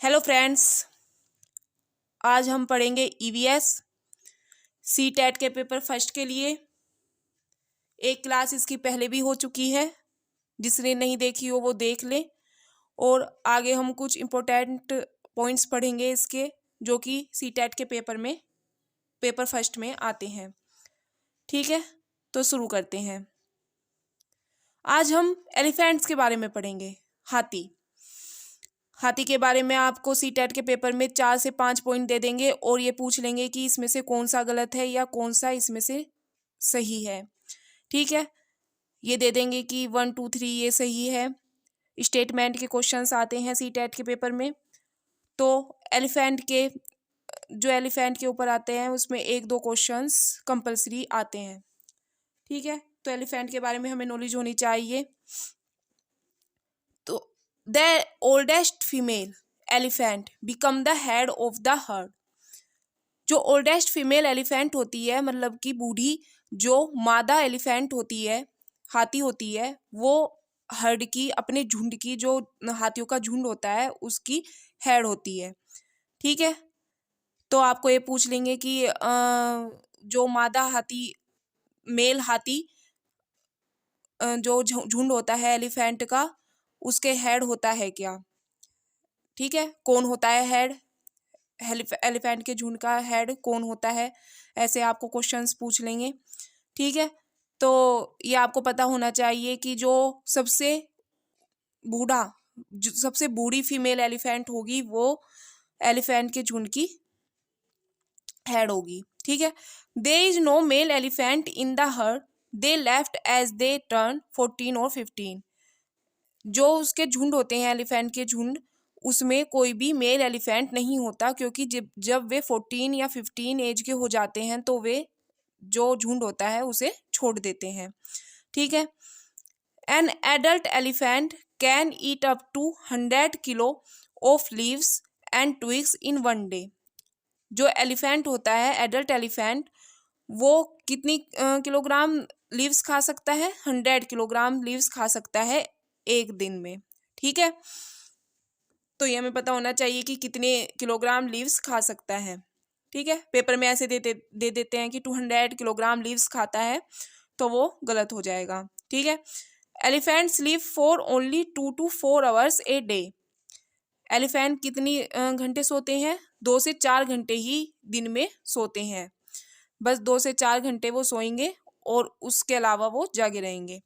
Hello friends, आज हम पढ़ेंगे ईवीएस सीटेट के पेपर फर्स्ट के लिए। एक क्लास इसकी पहले भी हो चुकी है, जिसने नहीं देखी हो वो देख ले। और आगे हम कुछ इम्पोर्टेंट पॉइंट्स पढ़ेंगे इसके, जो कि सीटेट के पेपर फर्स्ट में आते हैं। ठीक है, तो शुरू करते हैं। आज हम एलिफेंट्स के बारे में पढ़ेंगे। हाथी के बारे में आपको सीटेट के पेपर में 4 से 5 पॉइंट दे देंगे और ये पूछ लेंगे कि इसमें से कौन सा गलत है या कौन सा इसमें से सही है। ठीक है, ये दे देंगे कि 1 2 3 ये सही है। स्टेटमेंट के क्वेश्चंस आते हैं सीटेट के पेपर में। तो एलिफेंट के ऊपर आते हैं, उसमें 1-2 क्वेश्चंस कंपलसरी आते हैं। ठीक है, तो एलिफेंट के बारे में हमें नॉलेज होनी चाहिए। तो the oldest female elephant become the head of the heard. जो ओल्डेस्ट फीमेल एलिफेंट होती है, मतलब कि बूढ़ी जो मादा एलिफेंट होती है, हाथी होती है, वो हर्ड की, अपने झुंड की, जो हाथियों का झुंड होता है उसकी हेड होती है। ठीक है, तो आपको ये पूछ लेंगे कि जो मादा हाथी, मेल हाथी, जो झुंड होता है एलिफेंट का, उसके हेड होता है क्या। ठीक है, कौन होता है हेड, एलिफेंट के झुंड का हेड कौन होता है, ऐसे आपको क्वेश्चंस पूछ लेंगे। ठीक है, तो ये आपको पता होना चाहिए कि जो सबसे बूढ़ी फीमेल एलिफेंट होगी वो एलिफेंट के झुंड की हेड होगी। ठीक है, there is no male elephant in the herd, they left as they turn 14 और 15। जो उसके झुंड होते हैं, एलिफेंट के झुंड, उसमें कोई भी मेल एलिफेंट नहीं होता, क्योंकि जब वे 14 या 15 एज के हो जाते हैं तो वे जो झुंड होता है उसे छोड़ देते हैं। ठीक है, an adult elephant can eat up to 100 kilo of leaves and twigs in 1 day. जो एलिफेंट होता है, एडल्ट एलिफेंट, वो कितनी किलोग्राम लीव्स खा सकता है? 100 किलोग्राम लीव्स खा सकता है एक दिन में। ठीक है, तो ये हमें पता होना चाहिए कि कितने किलोग्राम लीव्स खा सकता है। ठीक है, पेपर में ऐसे दे देते हैं कि 200 किलोग्राम लीव्स खाता है, तो वो गलत हो जाएगा। ठीक है, elephants live for only 2 to 4 hours a day. Elephant कितनी घंटे सोते हैं? 2 से 4 घंटे ही दिन में सोते हैं। बस 2 से 4 घंटे वो सोएंगे और उसके अलावा वो जागे रहेंगे।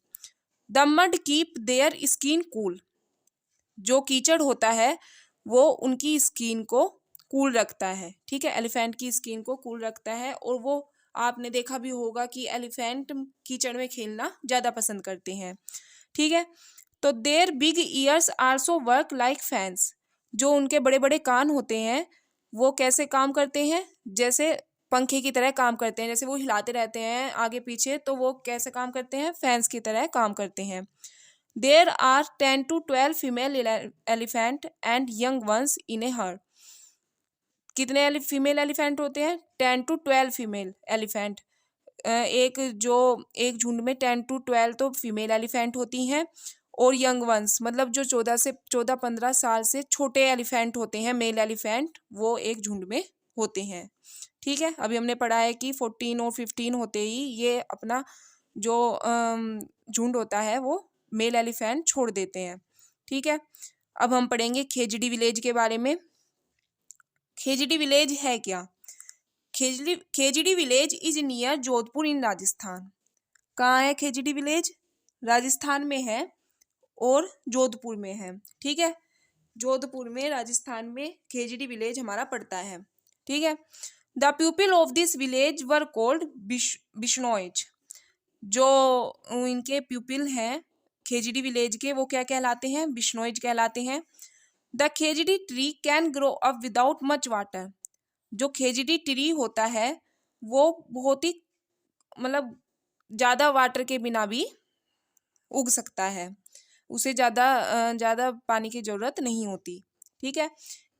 The mud keep their skin cool. जो कीचड़ होता है वो उनकी स्किन को कूल रखता है। ठीक है, एलिफेंट की स्किन को कूल रखता है। और वो आपने देखा भी होगा कि एलिफेंट कीचड़ में खेलना ज़्यादा पसंद करते हैं। ठीक है, तो their big ears also work like fans. जो उनके बड़े बड़े कान होते हैं वो कैसे काम करते हैं? जैसे पंखे की तरह काम करते हैं, जैसे वो हिलाते रहते हैं आगे पीछे, तो वो कैसे काम करते हैं? फैंस की तरह काम करते हैं। There are 10 to 12 female elephant and young ones in a herd. कितने फीमेल एलिफेंट होते हैं? 10 to 12 फीमेल एलिफेंट। एक झुंड में 10 to 12 तो फीमेल एलिफेंट होती हैं। और यंग वंस मतलब जो 14 साल से छोटे एलिफेंट होते हैं, मेल एलिफेंट, वो एक झुंड में होते हैं। ठीक है, अभी हमने पढ़ा है कि 14 और 15 होते ही ये अपना जो झुंड होता है वो मेल एलिफेंट छोड़ देते हैं। ठीक है, अब हम पढ़ेंगे खेजड़ी विलेज के बारे में। खेजड़ी विलेज है क्या? खेजड़ी विलेज इज नियर जोधपुर इन राजस्थान। कहाँ है खेजड़ी विलेज? राजस्थान में है और जोधपुर में है। ठीक है, जोधपुर में, राजस्थान में खेजड़ी विलेज हमारा पड़ता है। ठीक है, the people of this village were called Bishnois. जो इनके प्यूपिल हैं खेजड़ी विलेज के, वो क्या कहलाते हैं? बिश्नोइज कहलाते हैं। The khejri tree can grow up without much water. जो खेजड़ी ट्री होता है वो बहुत ही, मतलब ज़्यादा वाटर के बिना भी उग सकता है, उसे ज़्यादा पानी की ज़रूरत नहीं होती। ठीक है,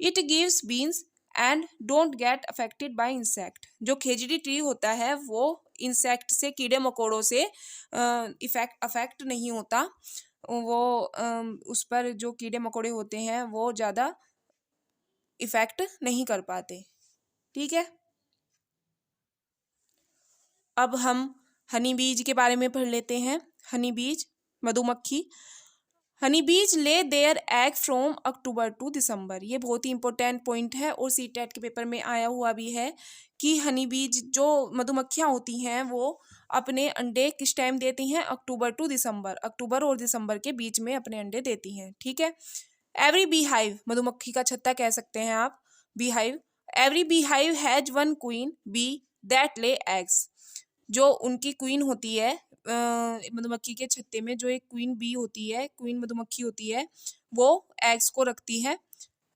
it gives beans and don't get affected by insect. जो खेजड़ी ट्री होता है वो इंसेक्ट से, कीड़े मकोड़ों से अफेक्ट नहीं होता। वो उस पर जो कीड़े मकोड़े होते हैं वो ज़्यादा इफेक्ट नहीं कर पाते। ठीक है, अब हम हनी बीज के बारे में पढ़ लेते हैं। हनी बीज, मधुमक्खी। Honey bees lay their eggs from October to December. ये बहुत ही इंपॉर्टेंट पॉइंट है और सीटेट के पेपर में आया हुआ भी है कि हनी बीज जो मधुमक्खियाँ होती हैं वो अपने अंडे किस टाइम देती हैं, अक्टूबर टू दिसंबर, अक्टूबर और दिसंबर के बीच में अपने अंडे देती हैं। ठीक है, एवरी बी हाइव, मधुमक्खी का छत्ता कह सकते हैं आप, bee hive. Every bee hive has one queen bee that lay eggs. जो उनकी क्वीन होती है मधुमक्खी के छत्ते में जो एक क्वीन बी होती है, क्वीन मधुमक्खी होती है, वो एग्स को रखती है।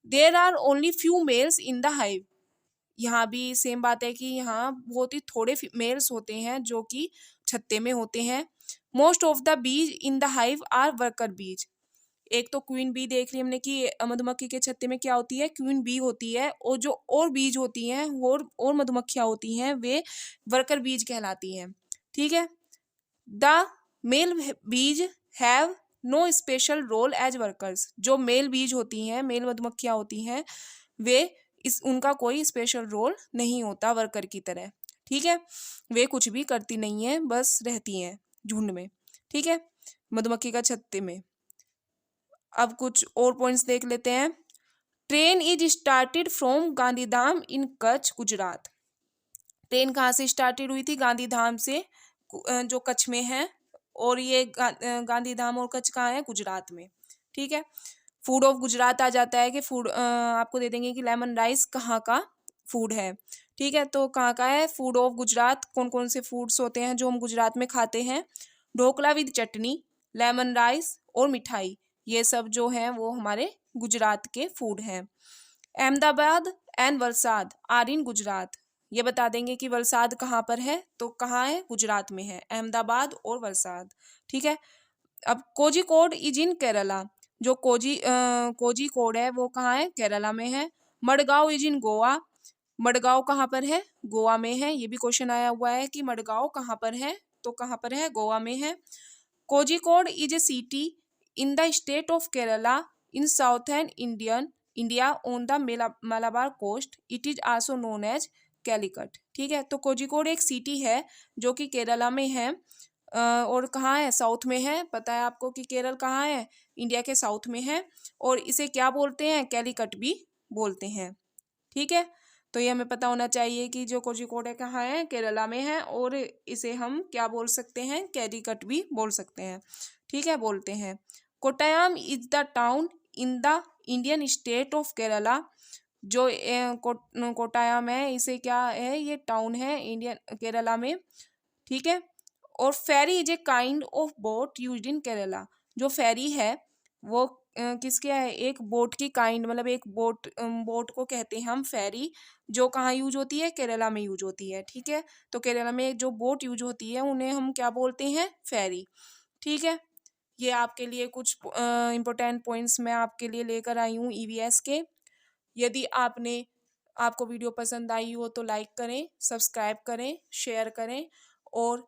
There are only few males in the hive. यहाँ भी सेम बात है कि यहाँ बहुत ही थोड़े मेल्स होते हैं जो कि छत्ते में होते हैं। Most of the bees in the hive are worker bees. एक तो क्वीन बी देख ली हमने कि मधुमक्खी के छत्ते में क्या होती है, क्वीन बी होती है, और जो और बीज होती हैं और मधुमक्खियाँ होती हैं वे वर्कर बीज कहलाती हैं। ठीक है, the male bees have no special role as workers. जो मेल बीज होती हैं, मेल मधुमक्खियाँ होती हैं, वे उनका कोई स्पेशल रोल नहीं होता वर्कर की तरह। ठीक है, वे कुछ भी करती नहीं है, बस रहती हैं झुंड में। ठीक है, मधुमक्खी का छत्ते में। अब कुछ और पॉइंट्स देख लेते हैं। Train is started from Gandhidham in Kutch, Gujarat. Train कहाँ से स्टार्टेड हुई थी? गांधीधाम से, जो कच्छ में है, और ये गांधीधाम और कच्छ कहाँ है? गुजरात में। ठीक है, फूड ऑफ गुजरात आ जाता है कि फूड आपको दे देंगे कि लेमन राइस कहाँ का फूड है। ठीक है, तो कहाँ का है फूड ऑफ गुजरात? कौन कौन से फूड्स होते हैं जो हम गुजरात में खाते हैं? Dhokla with chutney, lemon rice और मिठाई, ये सब जो है वो हमारे गुजरात के फूड हैं। Ahmedabad and Valsad are in Gujarat. ये बता देंगे कि वलसाड कहाँ पर है, तो कहाँ है? गुजरात में है, अहमदाबाद और वलसाड। ठीक है, अब कोझिकोड इज इन केरला। जो कोझिकोड है वो कहाँ है? केरला में है। Madgaon is in Goa. मडगांव कहाँ पर है? गोवा में है। ये भी क्वेश्चन आया हुआ है कि मडगांव कहाँ पर है, तो कहाँ पर है? गोवा में है। Kozhikode is a city in the state of Kerala in southern India on the Malabar coast. It is also known as Calicut. ठीक है, तो कोझिकोड एक सिटी है जो कि केरला में है, और कहाँ है? साउथ में है। पता है आपको कि केरल कहाँ है? इंडिया के साउथ में है, और इसे क्या बोलते हैं? कैलिकट भी बोलते हैं। ठीक है, तो ये हमें पता होना चाहिए कि जो कोझिकोड है कहाँ है? केरला में है, और इसे हम क्या बोल सकते हैं? कैलिकट भी बोल सकते हैं। ठीक है, बोलते हैं। Kottayam is the town in the Indian state of Kerala. जो कोट्टायम है, इसे क्या है? ये टाउन है इंडियन केरला में। ठीक है, और ferry is a kind of boat used in Kerala. जो फेरी है वो किसके है? एक बोट की काइंड, मतलब एक बोट को कहते हैं हम फेरी, जो कहाँ यूज होती है? केरला में यूज होती है। ठीक है, तो केरला में जो बोट यूज होती है उन्हें हम क्या बोलते हैं? फेरी। ठीक है, ये आपके लिए कुछ इम्पोर्टेंट पॉइंट्स मैं आपके लिए लेकर आई हूँ ईवीएस के। यदि आपको वीडियो पसंद आई हो तो लाइक करें, सब्सक्राइब करें, शेयर करें, और